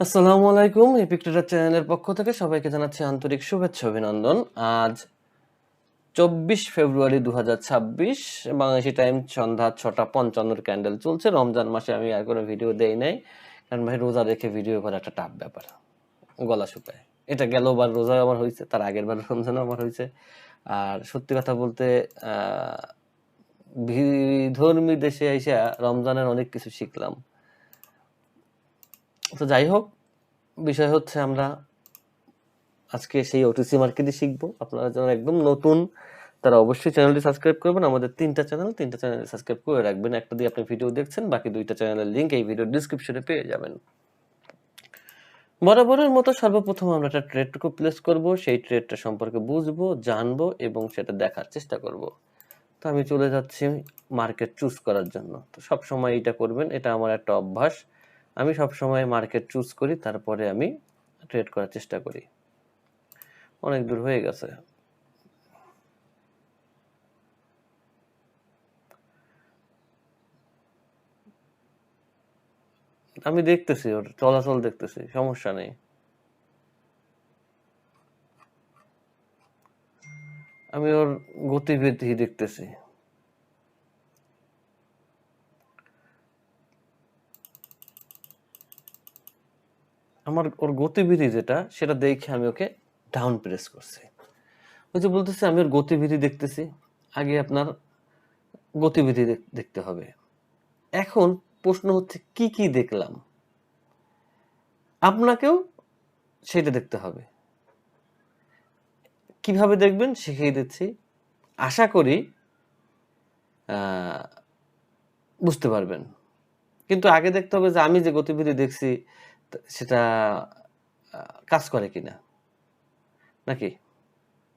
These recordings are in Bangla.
আসসালামু আলাইকুম। এপিক ট্রেডার চ্যানেলের পক্ষ থেকে সবাইকে জানাচ্ছি আন্তরিক শুভেচ্ছা অভিনন্দন। আজ 24 ফেব্রুয়ারি 2026 বাংলাদেশি টাইম সন্ধ্যা 6:55 ক্যান্ডেল চলছে। রমজান মাসে আমি আর কোনো ভিডিও দেই নাই, কারণ ভাই রোজা রেখে ভিডিও করা একটা টাফ ব্যাপার, গলা শুকায়। এটা গেলবার রোজা আমার হয়েছে, তার আগের বার রমজানও আমার হয়েছে। আর সত্যি কথা বলতে বিধর্মী দেশে এসে রমজানের অনেক কিছু শিখলাম। তো যাই হোক, বিষয় হচ্ছে আমরা আজকে সেই ওটিসি মার্কেটই শিখবো। আপনারা যারা একদম নতুন তারা অবশ্যই চ্যানেলটি সাবস্ক্রাইব করবেন। আমাদের তিনটা চ্যানেল সাবস্ক্রাইব করে রাখবেন। একটা দিয়ে আপনি ভিডিও দেখছেন, বাকি দুইটা চ্যানেলের লিঙ্ক এই ভিডিওর ডিসক্রিপশনে পেয়ে যাবেন। বরাবরের মতো সর্বপ্রথম আমরা একটা ট্রেডটুকু প্লেস করব, সেই ট্রেডটা সম্পর্কে বুঝবো, জানবো এবং সেটা দেখার চেষ্টা করব। তো আমি চলে যাচ্ছি মার্কেট চুজ করার জন্য। তো সবসময় এটা করবেন, এটা আমার একটা অভ্যাস। আমি সবসময় মার্কেট চুজ করি, তারপরে আমি ট্রেড করার চেষ্টা করি। অনেক দূর হয়ে গেছে। আমি দেখতেছি, ওর চলাচল দেখতেছি, সমস্যা নেই। আমি ওর গতিবিধি দেখতেছি। আমার ওর গতিবিধি যেটা, সেটা দেখে আমি ওকে ডাউন প্রেস করছি। ওই যে বলতেছি আমি ওর গতিবিধি দেখতেছি, আগে আপনার গতিবিধি দেখতে হবে। এখন প্রশ্ন হচ্ছে কি কি দেখলাম, আপনাকেও সেটা দেখতে হবে। কিভাবে দেখবেন শিখিয়ে দিচ্ছি, আশা করি বুঝতে পারবেন। কিন্তু আগে দেখতে হবে যে আমি যে গতিবিধি দেখছি সেটা কাজ করে কিনা, নাকি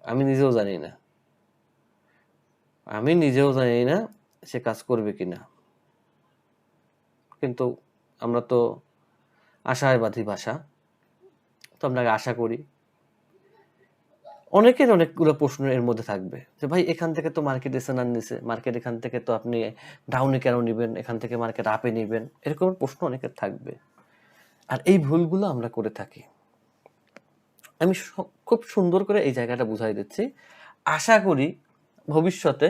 আমি নিজেও জানি না। সে কাজ করবে কিনা। কিন্তু আমরা তো আশাবাদী ভাষা, তো আমরা আশা করি। অনেকের অনেকগুলো প্রশ্ন এর মধ্যে থাকবে যে ভাই এখান থেকে তো মার্কেট এসএনআর নিছে, মার্কেট এখান থেকে তো আপনি ডাউনে কেন নিবেন, এখান থেকে মার্কেট আপে নিবেন, এরকম প্রশ্ন অনেকের থাকবে। আর এই ভুলগুলো আমরা করে থাকি। আমি খুব সুন্দর করে এই জায়গাটা বুঝাই দিচ্ছি। আশা করি ভবিষ্যতে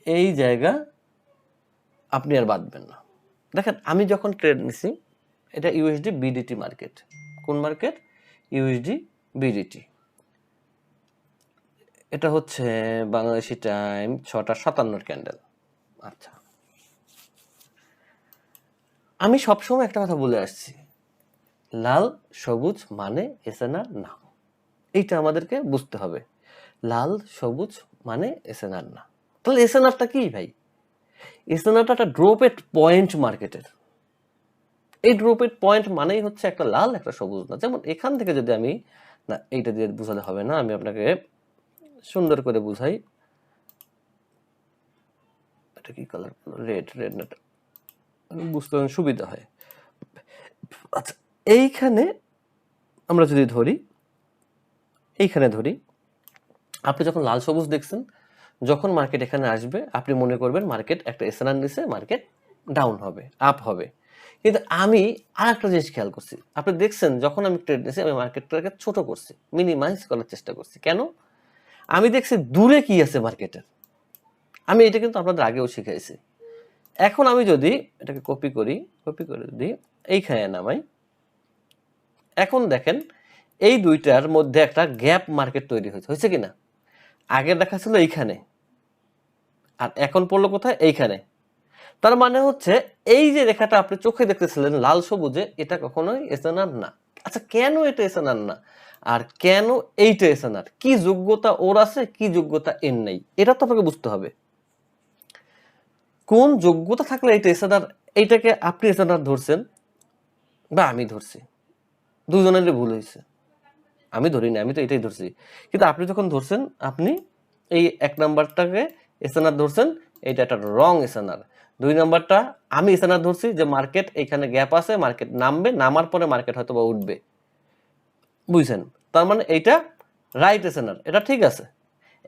এই জায়গা আপনি আর বাদবেন না। দেখেন, আমি যখন ট্রেড নিছি, এটা ইউএসডি বিডিটি মার্কেট। কোন মার্কেট? USD BDT. এটা হচ্ছে বাংলাদেশি টাইম 6:57 ক্যান্ডেল। আচ্ছা, আমি সবসময় একটা কথা বলে আসছি, লাল সবুজ মানে এসএনআর না। এইটা আমাদেরকে বুঝতে হবে। লাল সবুজ মানে এসএনআর না। তাহলে এসএনআরটা কি ভাই? এসএনআরটা একটা ড্রপেড পয়েন্ট মার্কেটের। এই ড্রপেড পয়েন্ট মানেই হচ্ছে একটা লাল একটা সবুজ না। যেমন এখান থেকে যদি আমি, না এইটা দিয়ে বুঝালে হবে না, আমি আপনাকে সুন্দর করে বুঝাই। এটা কি কালার? রেড। রেড না, বুঝতে সুবিধা হয়। আচ্ছা, এইখানে আমরা যদি ধরি, এইখানে ধরি, আপনি যখন লাল সবুজ দেখছেন, যখন মার্কেট এখানে আসবে আপনি মনে করবেন মার্কেট একটা এসএনআর নিচে, মার্কেট ডাউন হবে, আপ হবে। কিন্তু আমি আর একটা জিনিস খেয়াল করছি, আপনি দেখছেন যখন আমি ট্রেড নিয়েছি আমি মার্কেটটাকে ছোট করছি, মিনিমাইজ করার চেষ্টা করছি। কেন? আমি দেখছি দূরে কি আছে মার্কেটের। আমি এটা কিন্তু আপনাদের আগেও শিখাইছি। এখন আমি যদি এটাকে কপি করে যদি এইখানে নামাই, এখন দেখেন এই দুইটার মধ্যে একটা গ্যাপ মার্কেট তৈরি হয়েছে কিনা? আগে দেখা ছিল এইখানে, আর এখন পড়লো কোথায়? এইখানে। তার মানে হচ্ছে এই যে রেখাটা আপনি চোখে দেখতেছিলেন লাল সবুজে, এটা কখনোই এসএনআর না। আচ্ছা, কেন এটা এসএনআর না, আর কেন এইটা এসএনআর? কি যোগ্যতা ওর আছে, কি যোগ্যতা এর নেই, এটা তো আপনাকে বুঝতে হবে। কোন যোগ্যতা থাকলে এইটা এসএনআর, এইটাকে আপনি এসএনআর ধরছেন বা আমি ধরছি, দুজনেরই ভুল হয়েছে। আমি ধরিনি, আমি তো এটাই ধরছি। কিন্তু আপনি যখন ধরছেন, আপনি এই 1 নাম্বারটাকে এসএনআর ধরছেন, এটা একটা রং এসএনআর। 2 নাম্বারটা আমি এসএনআর ধরছি যে মার্কেট এখানে গ্যাপ আছে, মার্কেট নামবে, নামার পরে মার্কেট হয়তো বা উঠবে। বুঝছেন? তার মানে এইটা রাইট এসএনআর, এটা ঠিক আছে।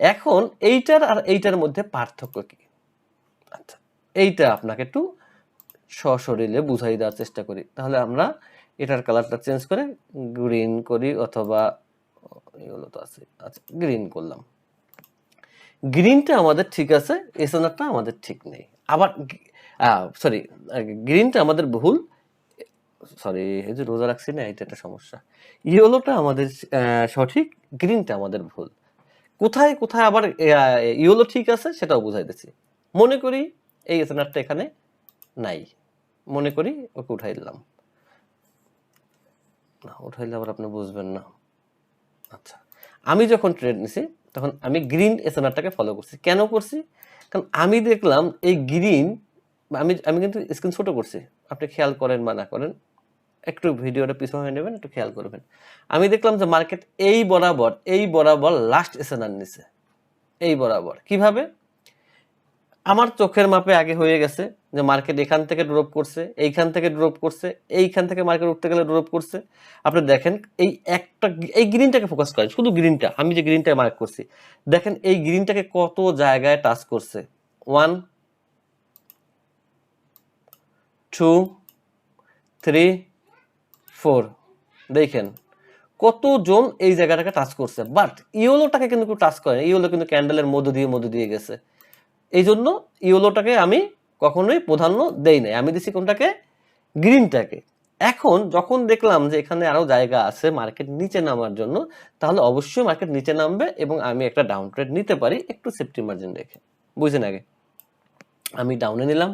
এখন এইটার আর এইটার মধ্যে পার্থক্য কি? আচ্ছা, এইটা আপনাকে একটু সশরীরে বুঝাই দেওয়ার চেষ্টা করি। তাহলে আমরা এটার কালারটা চেঞ্জ করে গ্রিন করি, অথবা এগুলো তো আছে, আচ্ছা গ্রিন করলাম। গ্রিনটা আমাদের ঠিক আছে, এসএনআরটা আমাদের ঠিক নেই। আবার সরি, গ্রিনটা আমাদের ভুল, সরি এই যে রোজা রাখছি না, এটা একটা সমস্যা। ইয়েলোটা আমাদের সঠিক, গ্রিনটা আমাদের ভুল। কোথায় কোথায় আবার ইয়েলো ঠিক আছে সেটাও বুঝাইতেছি। মনে করি এই এসএনআরটা এখানে নাই, মনে করি ওকে উঠাই দিলাম, না উঠাইলে আবার আপনি বুঝবেন না। আচ্ছা, আমি যখন ট্রেড নিছি তখন আমি গ্রিন এসএনআরটাকে ফলো করছি। কেন করছি? কারণ আমি দেখলাম এই গ্রিন, আমি আমি কিন্তু স্ক্রিন ছোট করছি, আপনি খেয়াল করেন বা না করেন, একটু ভিডিওটা পিছনে নেবেন, একটু খেয়াল করবেন। আমি দেখলাম যে মার্কেট এই বরাবর লাস্ট এসএনআর নিছে, এই বরাবর। কিভাবে? আমার চোখের মাপে আগে হয়ে গেছে যে মার্কেট এখান থেকে ড্রপ করছে, এইখান থেকে ড্রপ করছে, এইখান থেকে মার্কেট উঠতে গেলে ড্রপ করছে। আপনি দেখেন এই একটা, এই গ্রিনটাকে ফোকাস করেন, শুধু গ্রিনটা, আমি যে গ্রিনটা মার্ক করছি, দেখেন এই গ্রিনটাকে কত জায়গায় টাচ করছে। 1 2 3 4, দেখেন কতজন এই জায়গাটাকে টাচ করছে, বাট ইয়েলোটাকে কিন্তু টাচ করে, ইয়েলো কিন্তু ক্যান্ডেলের মধ্য দিয়ে গেছে। এই জন্য ইয়েলোটাকে আমি কখনোই প্রাধান্য দেই নাই, আমি দিছি কোনটাকে? গ্রিনটাকে। এখন যখন দেখলাম যে এখানে আরো জায়গা আছে মার্কেট নিচে নামার জন্য, তাহলে অবশ্যই মার্কেট নিচে নামবে এবং আমি একটা ডাউন ট্রেড নিতে পারি একটু সেফটি মার্জিন রেখে। বুঝছেন? আগে আমি ডাউনে নিলাম,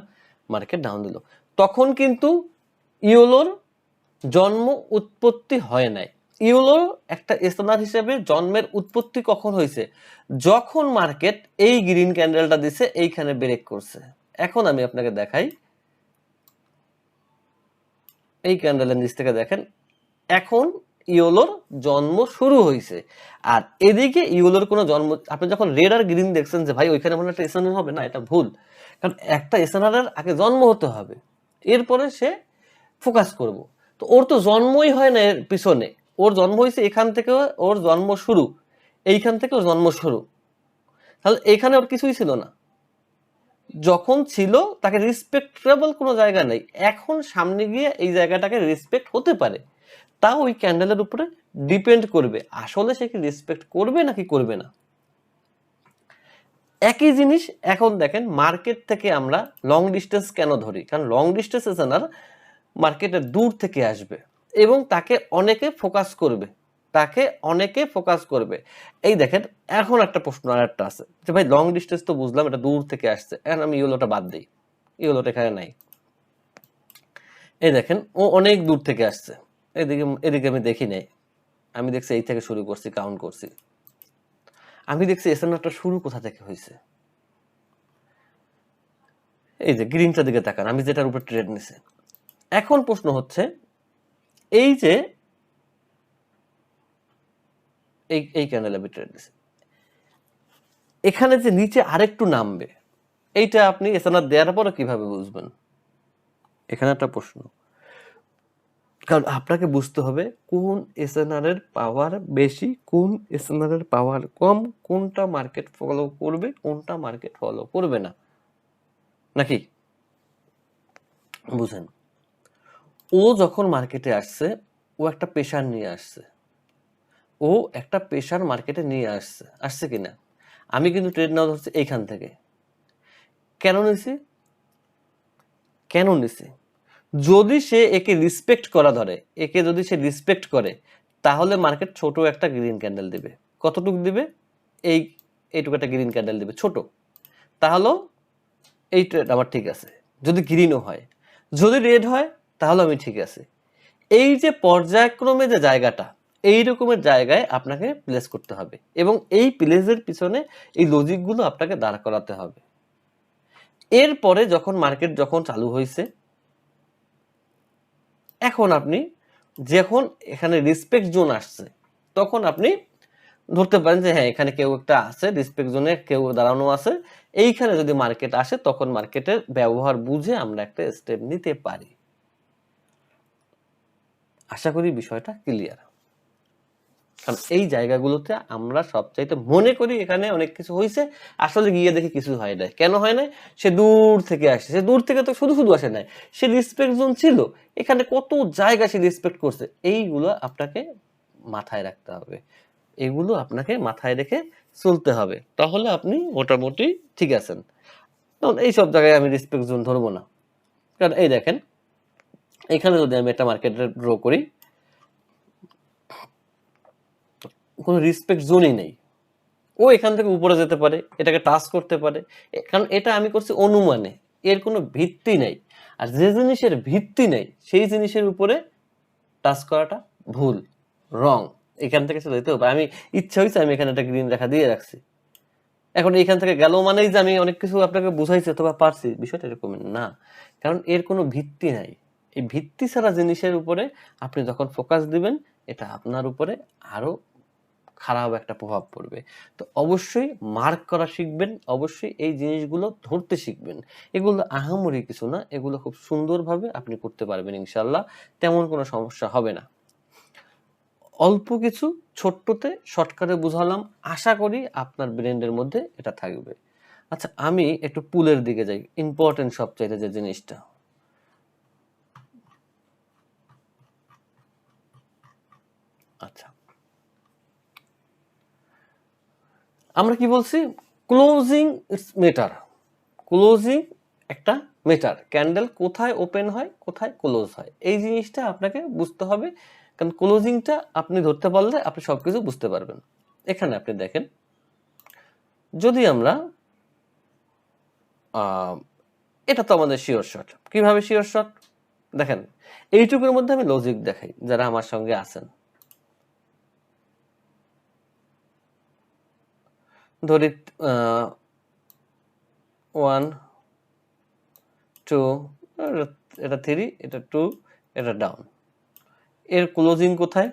মার্কেট ডাউন দিল, তখন কিন্তু ইয়েলোর জন্ম উৎপত্তি হয় নাই। ইউলো একটা স্থানার হিসেবে জন্মের উৎপত্তি কখন হয়েছে? যখন মার্কেট এই গ্রিন ক্যান্ডেলটা দিছে, এইখানে ব্রেক করছে। এখন আমি আপনাকে দেখাই, এই ক্যান্ডেলের নিচ থেকে দেখেন, এখন ইয়েলোর জন্ম শুরু হয়েছে। আর এদিকে ইয়েলোর কোনো জন্ম, আপনি যখন রেড আর গ্রিন দেখছেন যে ভাই ওইখানে মনে একটা এসএনআর হবে, না, এটা ভুল। কারণ একটা এসএনআর আগে জন্ম হতে হবে, এরপরে সে ফোকাস করব। তো ওর তো জন্মই হয় না এর পিছনে, ওর জন্ম হয়েছে এখান থেকে, ওর জন্ম শুরু এইখান থেকে, ওর জন্ম শুরু। তাহলে এখানে ওর কিছুই ছিল না, যখন ছিল তাকে রেসপেক্টেবল কোনো জায়গা নেই। এখন সামনে গিয়ে এই জায়গাটাকে রেসপেক্ট হতে পারে, তাও ওই ক্যান্ডেলের উপরে ডিপেন্ড করবে আসলে সে কি রেসপেক্ট করবে নাকি করবে না। একই জিনিস এখন দেখেন, মার্কেট থেকে আমরা লং ডিস্টেন্স কেন ধরি? কারণ লং ডিস্টেন্স এসএনআর মার্কেটের দূর থেকে আসবে এবং তাকে অনেকে ফোকাস করবে, তাকে অনেকে ফোকাস করবে। এই দেখেন, এখন একটা প্রশ্ন আর একটা আছে যে ভাই লং ডিস্টেন্স তো বুঝলাম, এটা দূর থেকে আসছে, এখন আমি ইয়েলোটা বাদ দিই, ইয়েলোটা এখানে নাই। এই দেখেন ও অনেক দূর থেকে আসছে, এদিকে আমি দেখি নাই, আমি দেখছি এই থেকে শুরু করছি, কাউন্ট করছি, আমি দেখছি এসএনআরটা শুরু কোথা থেকে হয়েছে। এই যে গ্রিনটার দিকে তাকান, আমি যেটার উপর ট্রেড নিছি। এখন প্রশ্ন হচ্ছে, এই যে এই ক্যান্ডেল আমি ট্রেড নিছি, এখানে যে নিচে আরেকটু নামবে, এইটা আপনি এসএনআর দেওয়ার পরে কিভাবে বুঝবেন? এখানে একটা প্রশ্ন। কারণ আপনাকে বুঝতে হবে কোন এসএনআর এর পাওয়ার বেশি, কোন এসএনআর এর পাওয়ার কম, কোনটা মার্কেট ফলো করবে, কোনটা মার্কেট ফলো করবে না, নাকি? বুঝেন, ও যখন মার্কেটে আসছে, ও একটা প্রেশার নিয়ে আসছে, ও একটা প্রেশার মার্কেটে নিয়ে আসছে, আসছে কিনা? আমি কিন্তু ট্রেড নেওয়া ধরছি এইখান থেকে। কেন নিছি? কেন নিছি? যদি সে একে রিসপেক্ট করা ধরে, একে যদি সে রিসপেক্ট করে, তাহলে মার্কেট ছোট একটা গ্রিন ক্যান্ডেল দিবে। কতটুক দিবে? এইটুকু একটা গ্রিন ক্যান্ডেল দিবে, ছোট। তাহলে এই ট্রেড আমার ঠিক আছে, যদি গ্রিনও হয়। যদি রেড হয় তাহলে আমি ঠিক আছে। এই যে পর্যায়ক্রমে যে জায়গাটা, এই রকমের জায়গায় আপনাকে প্লেস করতে হবে এবং এই প্লেসের পিছনে এই লজিকগুলো আপনাকে দাঁড় করাতে হবে। এরপরে যখন মার্কেট যখন চালু হয়েছে, এখন আপনি যখন এখানে রেসপেক্ট জোন আসছে, তখন আপনি ধরতে পারেন যে হ্যাঁ এখানে কেউ একটা আছে, রেসপেক্ট জোনে কেউ দাঁড়ানো আছে, এইখানে যদি মার্কেট আসে তখন মার্কেটের ব্যবহার বুঝে আমরা একটা স্টেপ নিতে পারি। আশা করি বিষয়টা ক্লিয়ার। কারণ এই জায়গাগুলোতে আমরা সবচাইতে মনে করি এখানে অনেক কিছু হয়েছে, আসলে গিয়ে দেখি কিছু হয় নাই। কেন হয় নাই? সে দূর থেকে আসছে, সে দূর থেকে তো শুধু শুধু আসে নাই, সে রেসপেক্ট জোন ছিল, এখানে কত জায়গা সে রেসপেক্ট করছে। এইগুলো আপনাকে মাথায় রাখতে হবে, এগুলো আপনাকে মাথায় রেখে চলতে হবে, তাহলে আপনি মোটামুটি ঠিক আছেন। তখন এইসব জায়গায় আমি রেসপেক্ট জোন ধরবো না। কারণ এই দেখেন, এখানে যদি আমি একটা মার্কেট ড্র করি, কোনো রেসপেক্ট জোনই নেই, ও এখান থেকে উপরে যেতে পারে, এটাকে টাচ করতে পারে, কারণ এটা আমি করছি অনুমানে, এর কোনো ভিত্তি নেই। আর যে জিনিসের ভিত্তি নেই সেই জিনিসের উপরে টাচ করাটা ভুল, রং। এখান থেকে চলে যেতে হবে। আমি ইচ্ছা হয়েছে আমি এখানে একটা গ্রিন রেখা দিয়ে রাখছি, এখন এখান থেকে গেল মানেই যে আমি অনেক কিছু আপনাকে বুঝাইছি অথবা পারছি, বিষয়টা এরকম না। কারণ এর কোনো ভিত্তি নাই। এই ভিত্তি ছাড়া জিনিসের উপরে আপনি যখন ফোকাস দিবেন, এটা আপনার উপরে আরো খারাপ একটা প্রভাব পড়বে। তো অবশ্যই মার্ক করা শিখবেন, অবশ্যই এই জিনিসগুলো ধরতে শিখবেন। এগুলো আহামরি কিছু না, এগুলো খুব সুন্দরভাবে আপনি করতে পারবেন ইনশাল্লাহ, তেমন কোনো সমস্যা হবে না। অল্প কিছু ছোট্টতে শর্টকাটে বুঝালাম, আশা করি আপনার ব্রেনের মধ্যে এটা থাকবে। আচ্ছা, আমি একটু পুলের দিকে যাই, ইম্পর্টেন্ট সবচাইতে যে জিনিসটা। আচ্ছা, আমরা কি বলছি? Closing it's matter. ক্লোজিং একটা মেটার। ক্যান্ডেল কোথায় ওপেন হয়, কোথায় ক্লোজ হয়, এই জিনিসটা আপনাকে বুঝতে হবে। কারণ ক্লোজিংটা আপনি ধরতে পারলে আপনি সবকিছু বুঝতে পারবেন। এখানে আপনি দেখেন, যদি আমরা এটা তো আমাদের শিওর শট। কিভাবে শিওর শট? দেখেন, এইটুকুর মধ্যে আমি লজিক দেখাই যারা আমার সঙ্গে আছেন। ধরি 1 2, এটা 3, এটা 2, এটা ডাউন। এর ক্লোজিং কোথায়?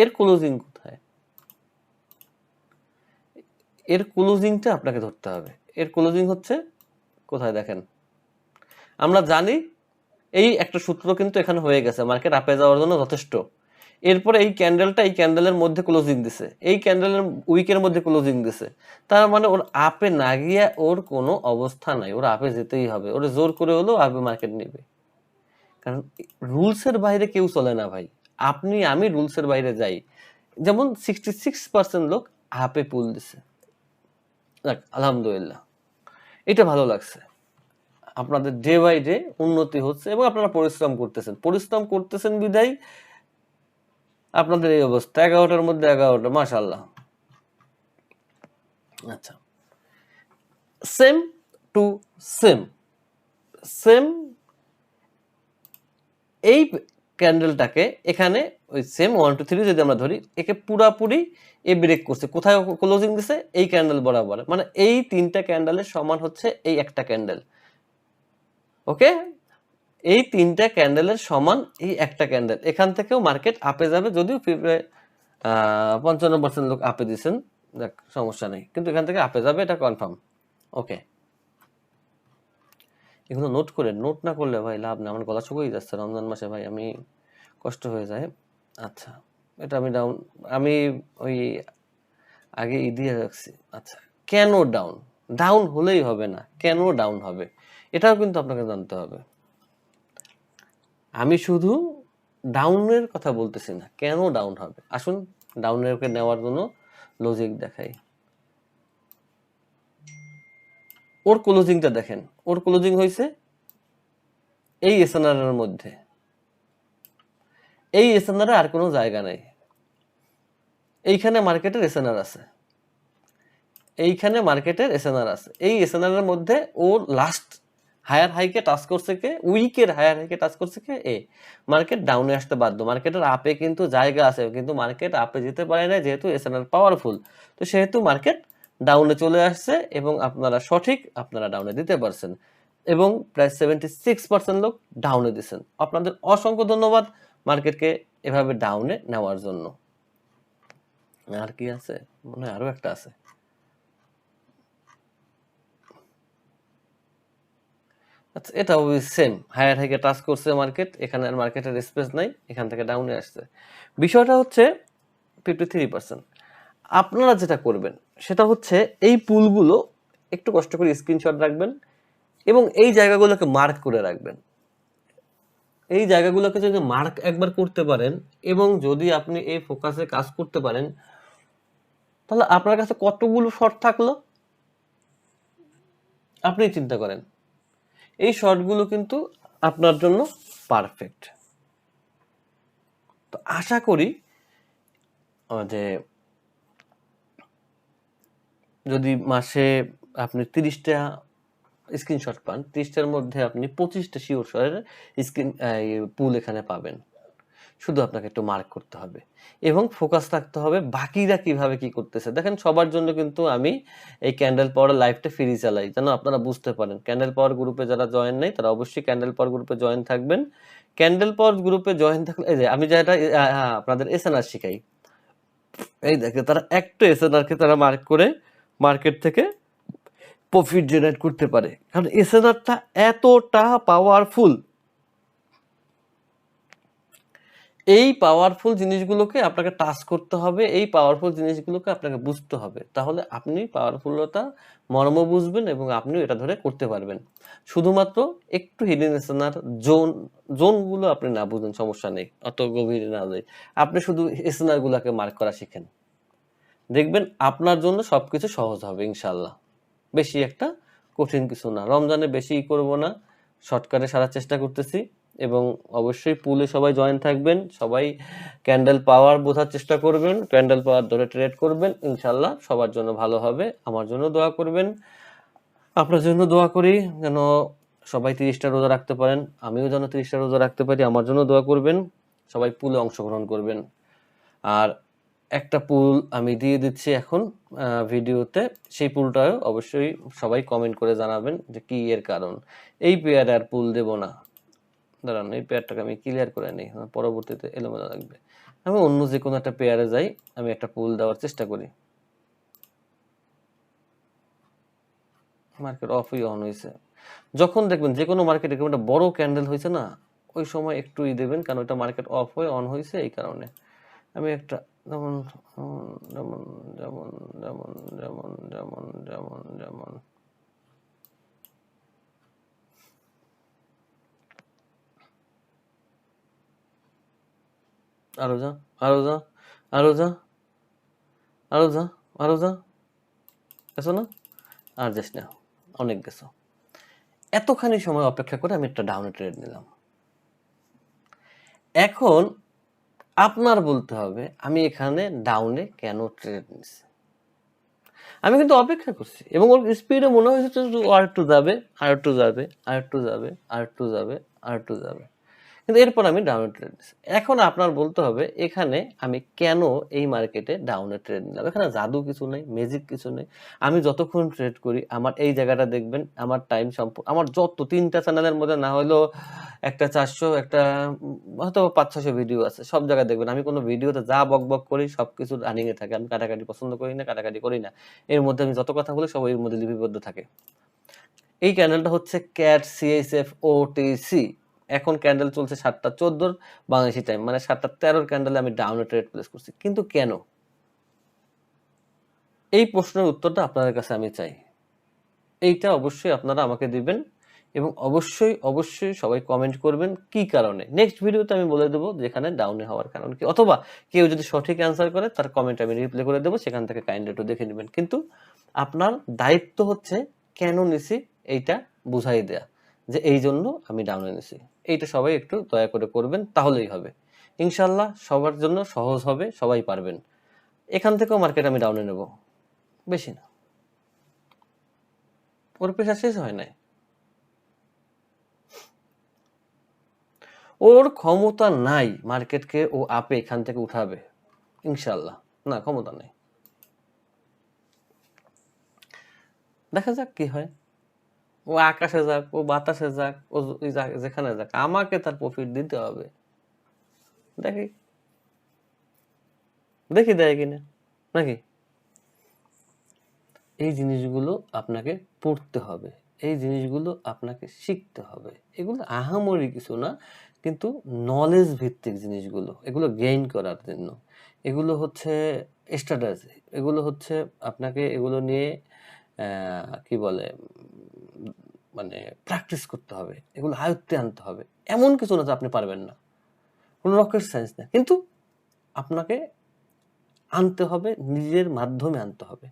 এর ক্লোজিং কোথায়? এর ক্লোজিংটা আপনাকে ধরতে হবে। এর ক্লোজিং হচ্ছে কোথায়? দেখেন, আমরা জানি এই একটা সূত্র কিন্তু এখানে হয়ে গেছে, মার্কেট আপে যাওয়ার জন্য যথেষ্ট। এরপরে এই ক্যান্ডেলটা এই ক্যান্ডেলের মধ্যে ক্লোজিং দিছে, এই ক্যান্ডেলের উইকের মধ্যে ক্লোজিং দিছে, তার মানে ওর আপে না গিয়ে ওর কোনো অবস্থা নাই, ওর আপে যেতেই হবে, ওর জোর করে হলেও আপে মার্কেট নেবে। কারণ রুলসের বাইরে কেউ চলে না ভাই, আপনি আমি রুলসের বাইরে যাই। যেমন 66% লোক আপে পুল দিছে, আলহামদুলিল্লাহ, এটা ভালো লাগছে। আপনাদের ডে বাই ডে উন্নতি হচ্ছে এবং আপনারা পরিশ্রম করতেছেন বিধায় আপনাদের এই অবস্থা। 11টার মধ্যে 11টা, মাশাআল্লাহ। আচ্ছা, সেম টু সেম সেম এই ক্যান্ডেলটাকে এখানে ওই সেম 1 2 3 যদি আমরা ধরি, একে পুরাপুরি এ ব্রেক করছে। কোথায় ক্লোজিং দিছে? এই ক্যান্ডেল বরাবর, মানে এই তিনটা ক্যান্ডেলের সমান হচ্ছে এই একটা ক্যান্ডেল। ওকে, এই তিনটা ক্যান্ডেলের সমান এই একটা ক্যান্ডেল। এখান থেকেও মার্কেট আপে যাবে, যদিও 55% লোক আপে দিচ্ছেন, দেখ সমস্যা নেই, কিন্তু এখান থেকে আপে যাবে, এটা কনফার্ম। ওকে, এগুলো নোট করে, নোট না করলে ভাই লাভ নেই, আমার গলা শুকিয়ে যাচ্ছে রমজান মাসে ভাই, আমি কষ্ট হয়ে যায়। আচ্ছা, এটা আমি ডাউন, আমি ওই আগে দিয়ে রাখছি। আচ্ছা, কেন ডাউন? ডাউন হলেই হবে না, কেন ডাউন হবে এটাও কিন্তু আপনাকে জানতে হবে। আমি শুধু ডাউনের কথা বলতেছি না, কেন ডাউন হবে। আসুন ডাউনের নেওয়ার জন্য লজিক দেখাই। ওর ক্লোজিংটা দেখেন, ওর ক্লোজিং হয়েছে এই এসএনআর মধ্যে, এই এসএনআর আর কোনো জায়গা নাই। এইখানে মার্কেটের এসএনআর আছে, এইখানে মার্কেটের এসএনআর আছে, এই এসএনআর এর মধ্যে ওর লাস্ট হায়ার হাইকে টাচ করছে কে? উইকের হায়ার হাইকে টাচ করছে কে? এ। মার্কেট ডাউনে আসতে বাধ্য, মার্কেটের আপে কিন্তু জায়গা আছে, কিন্তু মার্কেট আপে যেতে পারে না, যেহেতু এসএনআর পাওয়ারফুল। তো সেহেতু মার্কেট ডাউনে চলে আসছে এবং আপনারা সঠিক, আপনারা ডাউনে দিতে পারছেন এবং প্রায় 76% লোক ডাউনে দিচ্ছেন। আপনাদের অসংখ্য ধন্যবাদ মার্কেটকে এভাবে ডাউনে নেওয়ার জন্য। আর কি আছে? মনে হয় আরো একটা আছে। আচ্ছা, এটা ওই সেম হায়ার হাইকে টাচ করছে মার্কেট, এখানে আর মার্কেটের স্পেস নাই, এখান থেকে ডাউনে আসছে। বিষয়টা হচ্ছে 53%। আপনারা যেটা করবেন সেটা হচ্ছে এই পুলগুলো একটু কষ্ট করে স্ক্রিনশট রাখবেন এবং এই জায়গাগুলোকে মার্ক করে রাখবেন। এই জায়গাগুলোকে যদি মার্ক একবার করতে পারেন এবং যদি আপনি এই ফোকাসে কাজ করতে পারেন, তাহলে আপনার কাছে কতগুলো শর্ট থাকলো আপনি চিন্তা করেন। এই শর্টগুলো কিন্তু আপনার জন্য পারফেক্ট। তো আশা করি যে যদি মাসে আপনি 30টা স্ক্রিনশট পান, 30টার মধ্যে আপনি 25টা শিওর শটের স্ক্রিন পুল এখানে পাবেন। শুধু আপনাকে একটু মার্ক করতে হবে এবং ফোকাস রাখতে হবে বাকিরা কিভাবে কি করতেছে। দেখেন, সবার জন্য কিন্তু আমি এই ক্যান্ডেল পাওয়ার লাইভটা ফ্রি চালাই, যেন আপনারা বুঝতে পারেন। ক্যান্ডেল পাওয়ার গ্রুপে যারা জয়েন নেই তারা অবশ্যই ক্যান্ডেল পাওয়ার গ্রুপে জয়েন থাকবেন। ক্যান্ডেল পাওয়ার গ্রুপে জয়েন থাকলে এই যে আমি যেটা আপনাদের এসএনআর শিখাই, এই দেখে তারা একটা এসএনআরকে তারা মার্ক করে মার্কেট থেকে প্রফিট জেনারেট করতে পারে, কারণ এসএনআরটা এতটা পাওয়ারফুল। এই পাওয়ারফুল জিনিসগুলোকে আপনাকে টাচ করতে হবে, এই পাওয়ারফুল জিনিসগুলোকে আপনাকে বুঝতে হবে, তাহলে আপনি পাওয়ারফুলতা মর্ম বুঝবেন এবং আপনিও এটা ধরে করতে পারবেন। শুধুমাত্র একটু হিডেন এসএনআর জোনগুলো আপনি না বুঝেন সমস্যা নেই, অত গভীরে না যাই, আপনি শুধু এসএনআর গুলাকে মার্ক করা শিখেন, দেখবেন আপনার জন্য সবকিছু সহজ হবে ইনশাল্লাহ। বেশি একটা কঠিন কিছু না, রমজানে বেশি করব না, শর্টকাটে সারার চেষ্টা করতেছি। এবং অবশ্যই পুলে সবাই জয়েন থাকবেন, সবাই ক্যান্ডেল পাওয়ার বোঝার চেষ্টা করবেন, ক্যান্ডেল পাওয়ার ধরে ট্রেড করবেন, ইনশাল্লাহ সবার জন্য ভালো হবে। আমার জন্য দোয়া করবেন, আপনার জন্য দোয়া করি যেন সবাই 30টা রোজা রাখতে পারেন, আমিও যেন 30টা রোজা রাখতে পারি, আমার জন্য দোয়া করবেন। সবাই পুলে অংশগ্রহণ করবেন। আর একটা পুল আমি দিয়ে দিচ্ছি এখন ভিডিওতে, সেই পুলটাও অবশ্যই সবাই কমেন্ট করে জানাবেন যে কি এর কারণ। এই পেয়ারে আর পুল দেব না, দাঁড়ান এই পেয়ারটাকে আমি ক্লিয়ার করে নিই, পরবর্তীতে এলোমেলো লাগবে। আমি অন্য যে কোনো একটা পেয়ারে যাই, আমি একটা পুল দেওয়ার চেষ্টা করি। মার্কেট অফই অন হয়েছে। যখন দেখবেন যে কোনো মার্কেটে একটা বড় ক্যান্ডেল হয়েছে না, ওই সময় একটু দেবেন, কারণ ওটা মার্কেট অফ হয়ে অন হয়েছে এই কারণে। আমি একটা যেমন যেমন যেমন যেমন যেমন যেমন যেমন যেমন আরো যা, আরো যা, আরো যা, আরো যা, আরো যা, গেছো না? আর যাস না, অনেক গেছো। এতখানি সময় অপেক্ষা করে আমি একটা ডাউনে ট্রেড নিলাম। এখন আপনার বলতে হবে আমি এখানে ডাউনে কেন ট্রেড নিছি। আমি কিন্তু অপেক্ষা করছি এবং ওর স্পিডে মনে হয়েছে আর একটু যাবে, আর একটু যাবে, আর একটু যাবে, আর একটু যাবে, আর একটু যাবে, কিন্তু এরপর আমি ডাউনে ট্রেড নিচ্ছি। এখন আপনার বলতে হবে এখানে আমি কেন এই মার্কেটে ডাউনে ট্রেড নিলাম। এখানে জাদু কিছু নেই, ম্যাজিক কিছু নেই। আমি যতক্ষণ ট্রেড করি আমার এই জায়গাটা দেখবেন, আমার টাইম আমার যত 3টা চ্যানেলের মধ্যে না হলেও একটা 400 একটা হয়তো 500-600 ভিডিও আছে, সব জায়গায় দেখবেন আমি কোনো ভিডিওতে যা বক বক করি সবকিছু রানিং এ থাকে। আমি কাটাকাটি পছন্দ করি না, কাটাকাটি করি না। এর মধ্যে আমি যত কথা বলি সব এর মধ্যে লিপিবদ্ধ থাকে। এই ক্যান্ডেলটা হচ্ছে ক্যাট সিএসএফ ওটিসি। এখন ক্যান্ডেল চলছে 7টা 14 বাংলাদেশি টাইম, মানে 7টা 13 ক্যান্ডেলে আমি ডাউনে ট্রেড প্লেস করছি। কিন্তু কেন? এই প্রশ্নের উত্তরটা আপনাদের কাছে আমি চাই। এইটা অবশ্যই আপনারা আমাকে দিবেন এবং অবশ্যই অবশ্যই সবাই কমেন্ট করবেন কি কারণে। নেক্সট ভিডিওতে আমি বলে দেবো যেখানে ডাউনে হওয়ার কারণ কি, অথবা কেউ যদি সঠিক অ্যান্সার করে তার কমেন্ট আমি রিপ্লাই করে দেবো, সেখান থেকে কাইন্ডলি একটু দেখে নেবেন। কিন্তু আপনার দায়িত্ব হচ্ছে কেন নিছি এইটা বুঝাই দেয়া, যে এই জন্য আমি ডাউনে নিছি। এইটা সবাই একটু দয়া করে করবেন, তাহলেই হবে ইনশাল্লাহ। সবার জন্য সহজ হবে, সবাই পারবেন। এখান থেকেও মার্কেট আমি ডাউনে নেব, বেশি না, ওর পেশা শেষ হয় নাই। ওর ক্ষমতা নাই মার্কেটকে ও আপে এখান থেকে উঠাবে ইনশাল্লাহ, না ক্ষমতা নেই। দেখা যাক কি হয়, ও আকাশে যাক, ও বাতাসে যাক, ও যেখানে যাক, আমাকে তার প্রফিট দিতে হবে। দেখি দেখি দেয় কিনা, নাকি? এই জিনিসগুলো আপনাকে পড়তে হবে এই জিনিসগুলো আপনাকে শিখতে হবে। এগুলো আহামরি কিছু না, কিন্তু নলেজ ভিত্তিক জিনিসগুলো। এগুলো গেইন করার জন্য। এগুলো হচ্ছে স্ট্র্যাটেজি। এগুলো হচ্ছে আপনাকে এগুলো নিয়ে কি বলে মানে প্র্যাকটিস করতে হবে। এগুলো আয়ত্তে আনতে হবে। এমন কিছু না যে আপনি পারবেন না। কোনো রকেট সায়েন্স না। কিন্তু আপনাকে আনতে হবে, নিজের মাধ্যমে আনতে হবে।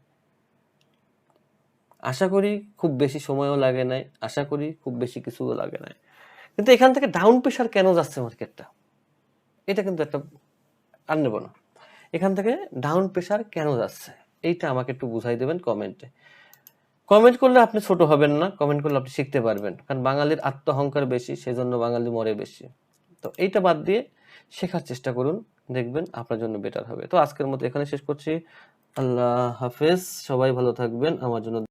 আশা করি খুব বেশি সময়ও লাগে নাই। আশা করি খুব বেশি কিছুও লাগে নাই। কিন্তু এখান থেকে ডাউন প্রেশার কেন যাচ্ছে মার্কেটটা? এটা কিন্তু একটা আর নেব না। এখান থেকে ডাউন প্রেশার কেন যাচ্ছে? এইটা আমাকে একটু বুঝাই দেবেন কমেন্টে। কমেন্ট করলে আপনি ছোট হবেন না, কমেন্ট করলে আপনি শিখতে পারবেন। কারণ বাঙালির আত্মঅহংকার বেশি, সেজন্য বাঙালি মরে বেশি। তো এইটা বাদ দিয়ে শেখার চেষ্টা করুন, দেখবেন আপনার জন্য বেটার হবে। তো আজকের মতো এখানে শেষ করছি। আল্লাহ হাফেজ। সবাই ভালো থাকবেন। আমার জন্য